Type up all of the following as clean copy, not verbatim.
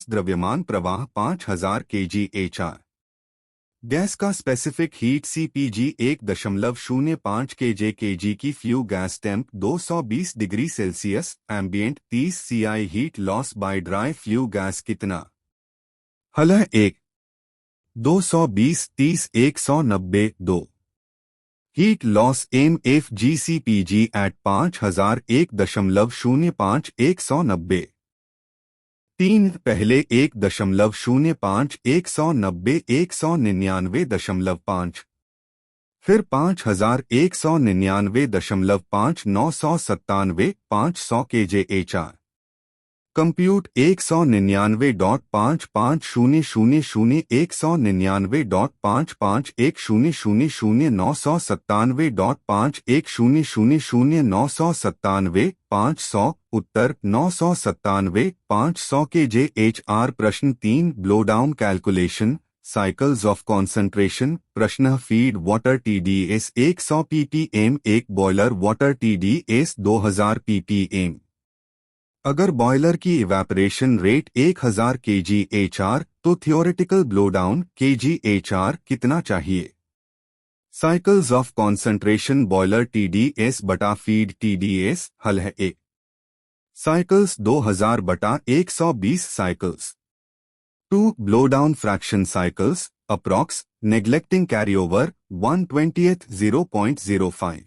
द्रव्यमान प्रवाह 5000 kg/h। Gas का स्पेसिफिक हीट CPG 1.05 kg की few gas temp 220 degree Celsius ambient 30 CI heat loss by dry few gas कितना? हल है 1 220 30 190 2 हीट लॉस MFGCPG एट 5000 1.05 190 3 पहले 1.05 190 199.5 फिर 5199.5 997 500 kg/h। कंप्यूट 199.5500 199.55 100 997.5 100 997 500 उत्तर 997 500 kg/h। प्रश्न 3 blowdown calculation cycles of concentration. प्रश्न feed water TDS 100 ppm 1 boiler water TDS 2000 ppm। अगर boiler की इवेपोरेशन रेट 1000 kg/h तो थियोरेटिकल ब्लोडाउन kg/h कितना चाहिए? Cycles of concentration boiler TDS बटा फीड TDS। हल है 1 साइकिल्स 2000 बटा 120 cycles. 2 blowdown fraction cycles approx neglecting कैरीओवर 1/20 0.05।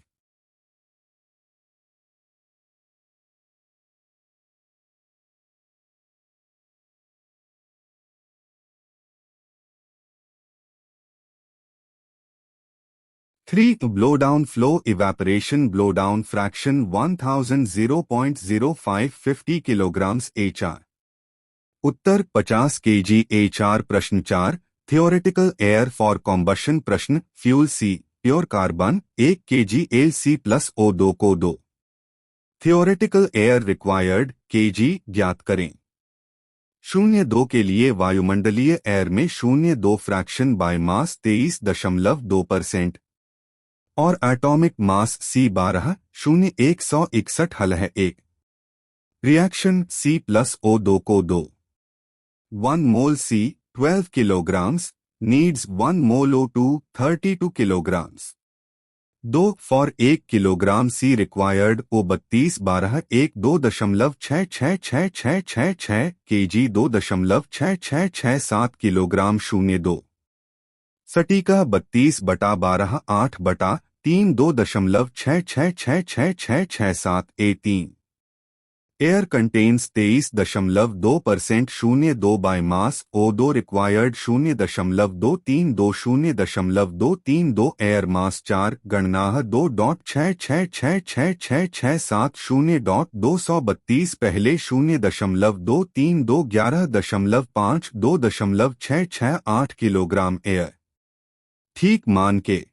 3 blowdown flow evaporation blowdown fraction 1000 0.05 50 kg/h। उत्तर 50 kg/h। प्रश्न 4 थियोरेटिकल एयर फॉर कॉम्बशन। प्रश्न fuel C pure carbon 1 kg LC plus O2 को 2 theoretical air required kg ज्ञात करें। 0.2 के लिए वायुमंडलीय एयर में 0.2 फ्रैक्शन बाय मास 23.2% और एटॉमिक मास C12 0161। हल है 1 रिएक्शन C प्लस O2 को 2 1 मोल C 12 kilograms needs 1 mole O2 32 kilograms। 2 for 1 kilogram C required O 32 12 1 2.666666 kg 2.6667 kilogram 0.2 सटीका 32 बटा 12 8 बटा 3 2.666667 A3। Air contains 23.2% 0.2 by mass O2 required 0.232 0.232 air mass 4 गणना 2.666667 0.232 पहले 0.232 11.5 2.668 kilogram air ठीक मान के।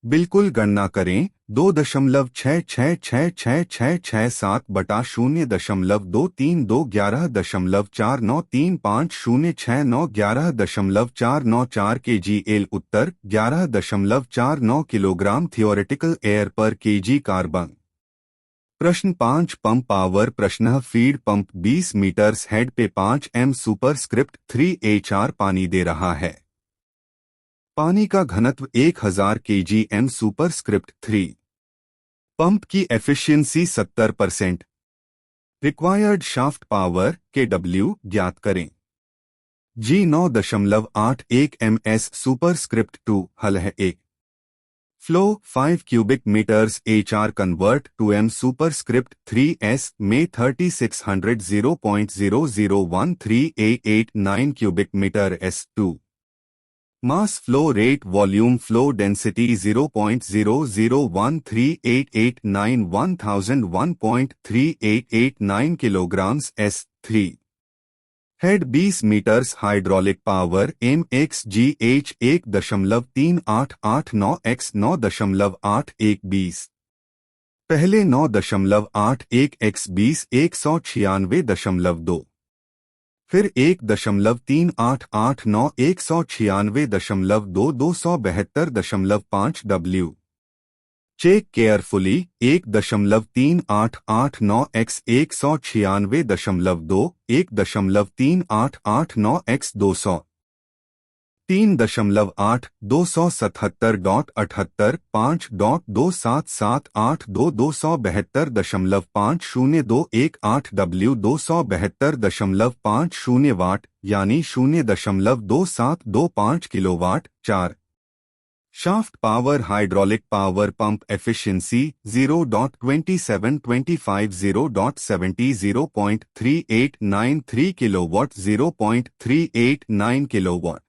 बिल्कुल गणना करें 2.6666667 बटा 0.232 11.4935 06911.494 kg/l। उत्तर 11.49 किलोग्राम थियोरेटिकल एयर पर kg कार्बन। प्रश्न 5 पंप पावर। प्रश्न फीड पंप 20 मीटर्स हेड पे 5 m सुपरस्क्रिप्ट 3 HR पानी दे रहा है। पानी का घनत्व 1000 kg/m सुपरस्क्रिप्ट 3। पंप की efficiency 70%। Required shaft power KW ज्ञात करें। G 9.81 ms superscript 2। हल है 1 flow 5 cubic metres HR convert to m superscript 3s में 3600 0.0013889 cubic metre S2। Mass flow rate volume flow density 0.0013889 1001.3889 kilograms S3। Head 20 metres hydraulic power MXGH 1.3889 x 9.8120 पहले 9.81 x 20 196.2 फिर 1.3889 196.2 272.5 W। Check carefully 1.3889 x 196.2 1.3889 x 200 3.8 277.78 5.27782 272.50218 W 272.50 watt यानी 0.2725 kilowatt. 4 shaft power hydraulic power pump efficiency 0.2725 0.70 0.3893 kilowatt 0.389 kilowatt.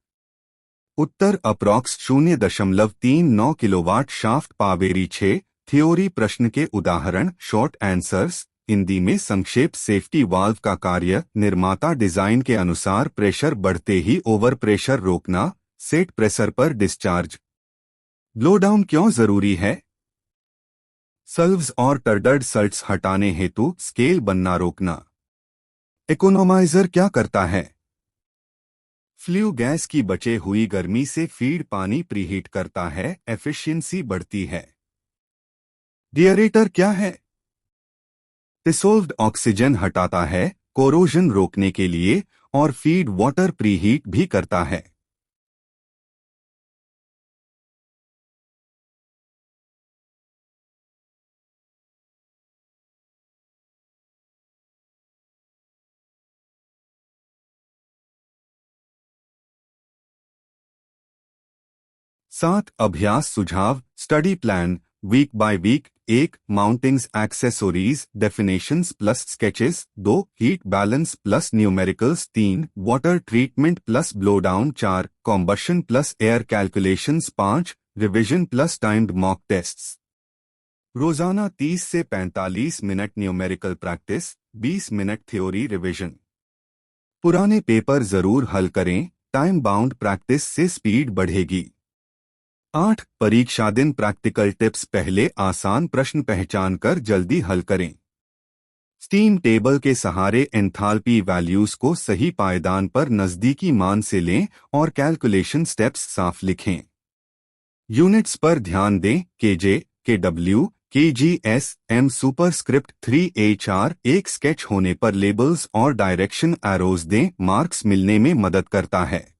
उत्तर approx 0.39 kilowatt. Shaft पावेरी 6 theory प्रश्न के उदाहरण short answers. Hindi में संक्षेप सेफ्टी वाल्व का कार्य निर्माता डिजाइन के अनुसार प्रेशर बढ़ते ही ओवर प्रेशर रोकना, सेट प्रेशर पर डिस्चार्ज। ब्लोडाउन क्यों जरूरी है? सल्व्स और टर्डर्ड सल्ट्स हटाने हेतु स्केल बनना रोकना। इकोनोमाइजर क्या करता है? फ्लू गैस की बचे हुई गर्मी से फीड पानी प्रीहीट करता है, एफिशिएंसी बढ़ती है। डिएरेटर क्या है? डिसोल्व्ड ऑक्सीजन हटाता है, कोरोजन रोकने के लिए, और फीड वाटर प्रीहीट भी करता है। सात अभ्यास सुझाव study plan week by week. 1 mountings accessories definitions plus sketches. 2 heat balance plus numericals. 3 water treatment plus blowdown. 4 combustion plus air calculations. 5 revision plus timed mock tests. रोजाना 30 से 45 minute numerical practice, 20 minute theory revision. पुराने paper जरूर हल करें, time bound practice से speed बढ़ेगी। 8 परीक्षा दिन प्रैक्टिकल टिप्स। पहले आसान प्रश्न पहचान कर जल्दी हल करें। स्टीम टेबल के सहारे एंथैल्पी वैल्यूज को सही पायदान पर नजदीकी मान से लें और कैलकुलेशन स्टेप्स साफ लिखें। यूनिट्स पर ध्यान दें। KJ, KW, KGS, m superscript 3HR। एक स्केच होने पर लेबल्स और डायरेक्शन एरोज दें, मार्क्स मिलने में मदद करता है।